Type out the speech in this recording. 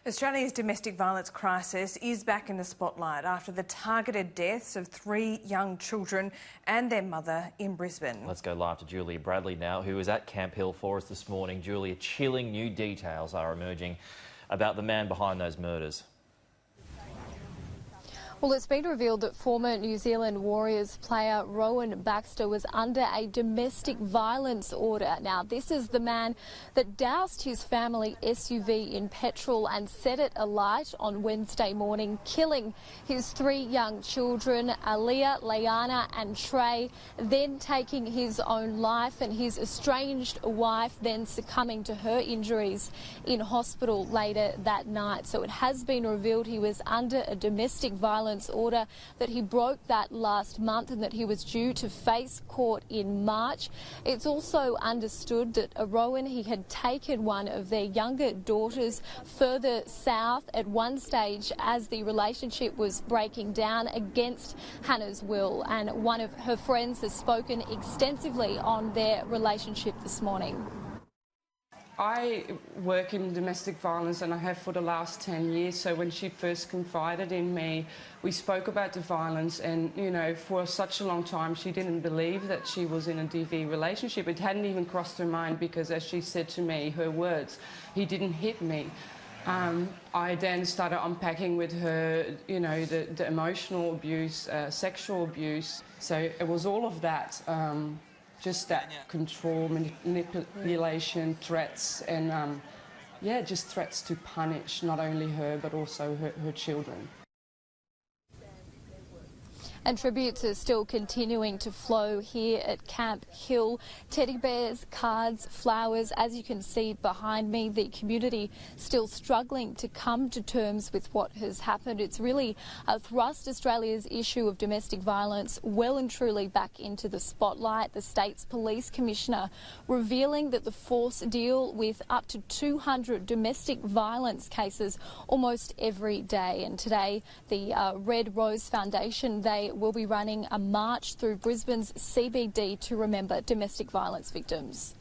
Australia's domestic violence crisis is back in the spotlight after the targeted deaths of 3 young children and their mother in Brisbane. Let's go live to Julia Bradley now, who is at Camp Hill for us this morning. Julia, chilling new details are emerging about the man behind those murders. Well, it's been revealed that former New Zealand Warriors player Rowan Baxter was under a domestic violence order. Now, this is the man that doused his family SUV in petrol and set it alight on Wednesday morning, killing his 3 young children, Aaliyah, Leanna and Trey, then taking his own life, and his estranged wife then succumbing to her injuries in hospital later that night. So it has been revealed he was under a domestic violence order, that he broke that last month and that he was due to face court in March. It's also understood that Rowan, he had taken one of their younger daughters further south at one stage as the relationship was breaking down against Hannah's will, and one of her friends has spoken extensively on their relationship this morning. I work in domestic violence and I have for the last 10 years, so when she first confided in me, we spoke about the violence, and you know, for such a long time she didn't believe that she was in a DV relationship. It hadn't even crossed her mind because, as she said to me, her words, he didn't hit me. I then started unpacking with her, you know, the emotional abuse, sexual abuse, so it was all of that. Just that control, manipulation, threats, and yeah, just threats to punish not only her but also her children. And tributes are still continuing to flow here at Camp Hill. Teddy bears, cards, flowers. As you can see behind me, the community still struggling to come to terms with what has happened. It's really thrust Australia's issue of domestic violence well and truly back into the spotlight. The state's police commissioner revealing that the force deal with up to 200 domestic violence cases almost every day. And today, the Red Rose Foundation, they will be running a march through Brisbane's CBD to remember domestic violence victims.